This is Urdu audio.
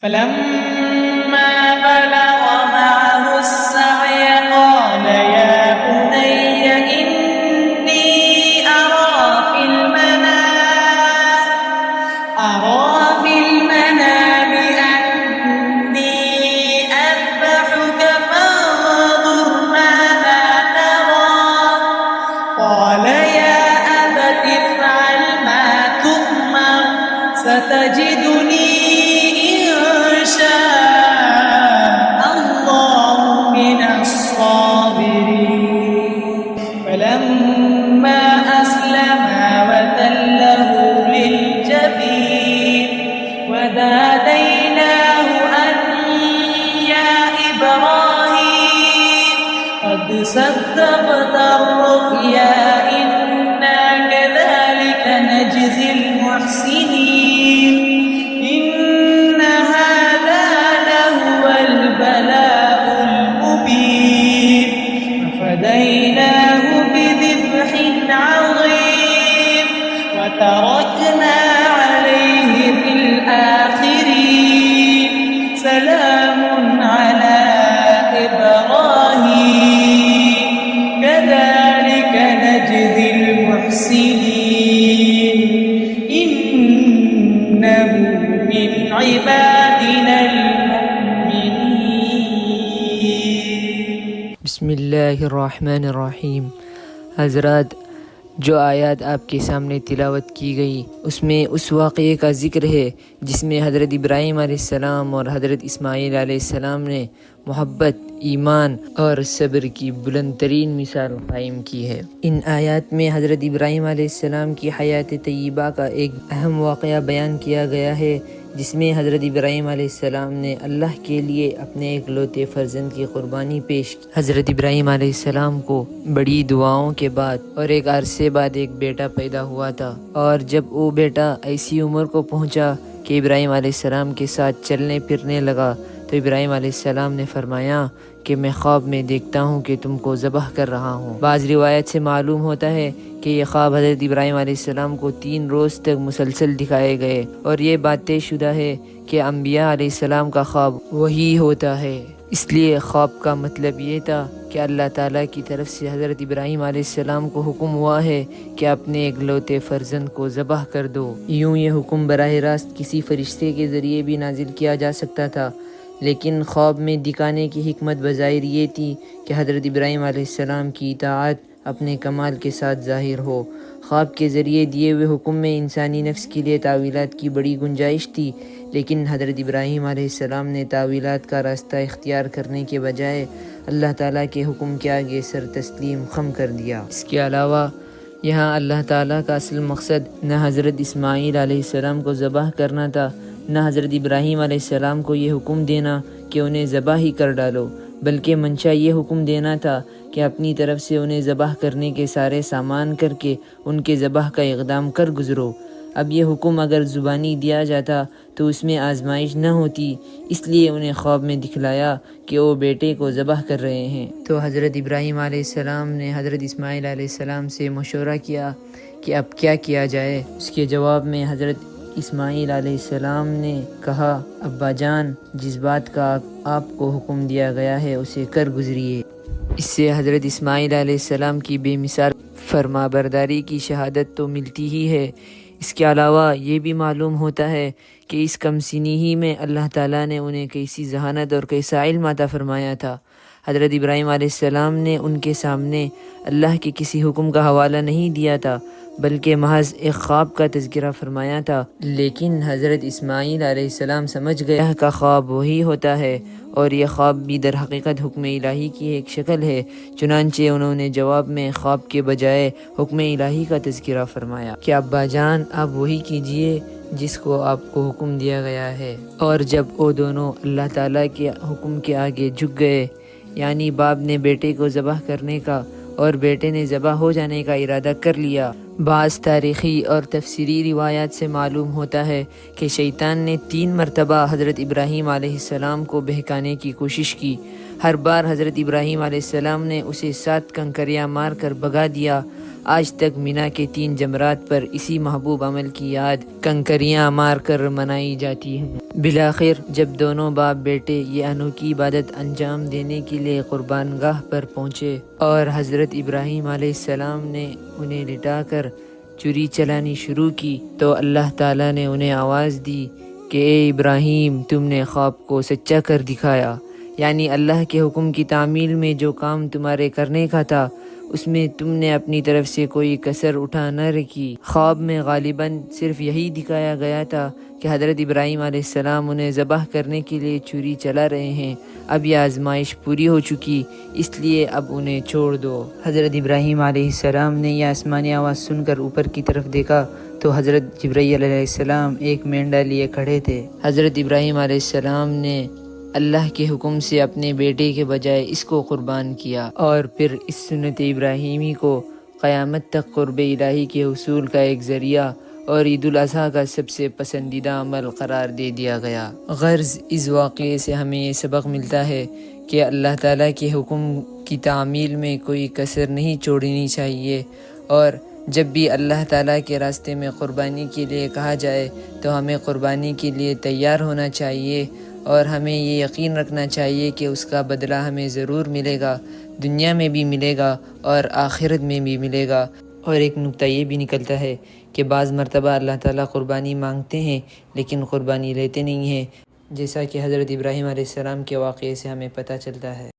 فلما بلغ معه السعي قال يا بني إني أرى في المنام أني أذبحك فانظر ماذا ترى قال يا أبت افعل ما تؤمر ستجدني إن شاء الله من الصابرين فلما أسلما وتله للجبين وناديناه أن يا إبراهيم قد صدقت الرؤيا إنا كذلك نجزي المحسنين إن هذا لهو البلاء المبين ففديناه بذبح عظيم وتركنا عليه في الآخرين سلام على إبراهيم كذلك نجزي المحسنين إنه من عبادنا المؤمنين. بسم اللہ الرحمن الرحیم. حضرات، جو آیات آپ کے سامنے تلاوت کی گئی اس میں اس واقعے کا ذکر ہے جس میں حضرت ابراہیم علیہ السلام اور حضرت اسماعیل علیہ السلام نے محبت، ایمان اور صبر کی بلند ترین مثال قائم کی ہے. ان آیات میں حضرت ابراہیم علیہ السلام کی حیات طیبہ کا ایک اہم واقعہ بیان کیا گیا ہے جس میں حضرت ابراہیم علیہ السلام نے اللہ کے لیے اپنے ایک لوتے فرزند کی قربانی پیش کی. حضرت ابراہیم علیہ السلام کو بڑی دعاؤں کے بعد اور ایک عرصے بعد ایک بیٹا پیدا ہوا تھا، اور جب وہ بیٹا ایسی عمر کو پہنچا کہ ابراہیم علیہ السلام کے ساتھ چلنے پھرنے لگا تو ابراہیم علیہ السلام نے فرمایا کہ میں خواب میں دیکھتا ہوں کہ تم کو ذبح کر رہا ہوں. بعض روایت سے معلوم ہوتا ہے کہ یہ خواب حضرت ابراہیم علیہ السلام کو 3 روز تک مسلسل دکھائے گئے، اور یہ بات طے شدہ ہے کہ انبیاء علیہ السلام کا خواب وہی ہوتا ہے. اس لیے خواب کا مطلب یہ تھا کہ اللہ تعالیٰ کی طرف سے حضرت ابراہیم علیہ السلام کو حکم ہوا ہے کہ اپنے ایک لوتے فرزند کو ذبح کر دو. یوں یہ حکم براہ راست کسی فرشتے کے ذریعے بھی نازل کیا جا سکتا تھا، لیکن خواب میں دکھانے کی حکمت بظاہر یہ تھی کہ حضرت ابراہیم علیہ السلام کی اطاعت اپنے کمال کے ساتھ ظاہر ہو. خواب کے ذریعے دیے ہوئے حکم میں انسانی نفس کے لیے تعویلات کی بڑی گنجائش تھی، لیکن حضرت ابراہیم علیہ السلام نے تعویلات کا راستہ اختیار کرنے کے بجائے اللہ تعالیٰ کے حکم کے آگے سر تسلیم خم کر دیا. اس کے علاوہ یہاں اللہ تعالیٰ کا اصل مقصد نہ حضرت اسماعیل علیہ السلام کو ذبح کرنا تھا، نہ حضرت ابراہیم علیہ السلام کو یہ حکم دینا کہ انہیں ذبح ہی کر ڈالو، بلکہ منشا یہ حکم دینا تھا کہ اپنی طرف سے انہیں ذبح کرنے کے سارے سامان کر کے ان کے ذبح کا اقدام کر گزرو. اب یہ حکم اگر زبانی دیا جاتا تو اس میں آزمائش نہ ہوتی، اس لیے انہیں خواب میں دکھلایا کہ وہ بیٹے کو ذبح کر رہے ہیں. تو حضرت ابراہیم علیہ السلام نے حضرت اسماعیل علیہ السلام سے مشورہ کیا کہ اب کیا کیا جائے. اس کے جواب میں حضرت اسماعیل علیہ السلام نے کہا، ابا جان، جس بات کا آپ کو حکم دیا گیا ہے اسے کر گزریے. اس سے حضرت اسماعیل علیہ السلام کی بے مثال فرما برداری کی شہادت تو ملتی ہی ہے، اس کے علاوہ یہ بھی معلوم ہوتا ہے کہ اس کم سنی ہی میں اللہ تعالیٰ نے انہیں کیسی ذہانت اور کیسا علم عطا فرمایا تھا. حضرت ابراہیم علیہ السلام نے ان کے سامنے اللہ کے کسی حکم کا حوالہ نہیں دیا تھا، بلکہ محض ایک خواب کا تذکرہ فرمایا تھا. لیکن حضرت اسماعیل علیہ السلام سمجھ گئے اللہ کا خواب وہی ہوتا ہے، اور یہ خواب بھی در حقیقت حکم الہی کی ایک شکل ہے. چنانچہ انہوں نے جواب میں خواب کے بجائے حکم الہی کا تذکرہ فرمایا کہ ابا جان، آپ وہی کیجئے جس کو آپ کو حکم دیا گیا ہے. اور جب وہ دونوں اللہ تعالیٰ کے حکم کے آگے جھک گئے، یعنی باپ نے بیٹے کو ذبح کرنے کا اور بیٹے نے ذبح ہو جانے کا ارادہ کر لیا. بعض تاریخی اور تفسیری روایات سے معلوم ہوتا ہے کہ شیطان نے 3 مرتبہ حضرت ابراہیم علیہ السلام کو بہکانے کی کوشش کی. ہر بار حضرت ابراہیم علیہ السلام نے اسے 7 کنکریاں مار کر بھگا دیا. آج تک مینا کے 3 جمرات پر اسی محبوب عمل کی یاد کنکریاں مار کر منائی جاتی ہیں۔ بالآخر جب دونوں باپ بیٹے یہ انوکھی عبادت انجام دینے کے لیے قربان گاہ پر پہنچے اور حضرت ابراہیم علیہ السلام نے انہیں لٹا کر چھری چلانی شروع کی تو اللہ تعالیٰ نے انہیں آواز دی کہ اے ابراہیم، تم نے خواب کو سچا کر دکھایا، یعنی اللہ کے حکم کی تعمیل میں جو کام تمہارے کرنے کا تھا اس میں تم نے اپنی طرف سے کوئی کسر اٹھا نہ رکھی۔ خواب میں غالباً صرف یہی دکھایا گیا تھا کہ حضرت ابراہیم علیہ السلام انہیں ذبح کرنے کے لیے چھری چلا رہے ہیں، اب یہ آزمائش پوری ہو چکی، اس لیے اب انہیں چھوڑ دو۔ حضرت ابراہیم علیہ السلام نے یہ آسمانی آواز سن کر اوپر کی طرف دیکھا تو حضرت جبرائیل علیہ السلام ایک مینڈا لیے کھڑے تھے۔ حضرت ابراہیم علیہ السلام نے اللہ کے حکم سے اپنے بیٹے کے بجائے اس کو قربان کیا اور پھر اس سنت ابراہیمی کو قیامت تک قرب الہی کے حصول کا ایک ذریعہ اور عید الاضحیٰ کا سب سے پسندیدہ عمل قرار دے دیا گیا۔ غرض اس واقعے سے ہمیں یہ سبق ملتا ہے کہ اللہ تعالیٰ کے حکم کی تعمیل میں کوئی کسر نہیں چھوڑنی چاہیے، اور جب بھی اللہ تعالیٰ کے راستے میں قربانی کے لیے کہا جائے تو ہمیں قربانی کے لیے تیار ہونا چاہیے، اور ہمیں یہ یقین رکھنا چاہیے کہ اس کا بدلہ ہمیں ضرور ملے گا، دنیا میں بھی ملے گا اور آخرت میں بھی ملے گا۔ اور ایک نکتہ یہ بھی نکلتا ہے کہ بعض مرتبہ اللہ تعالیٰ قربانی مانگتے ہیں لیکن قربانی لیتے نہیں ہیں، جیسا کہ حضرت ابراہیم علیہ السلام کے واقعے سے ہمیں پتہ چلتا ہے۔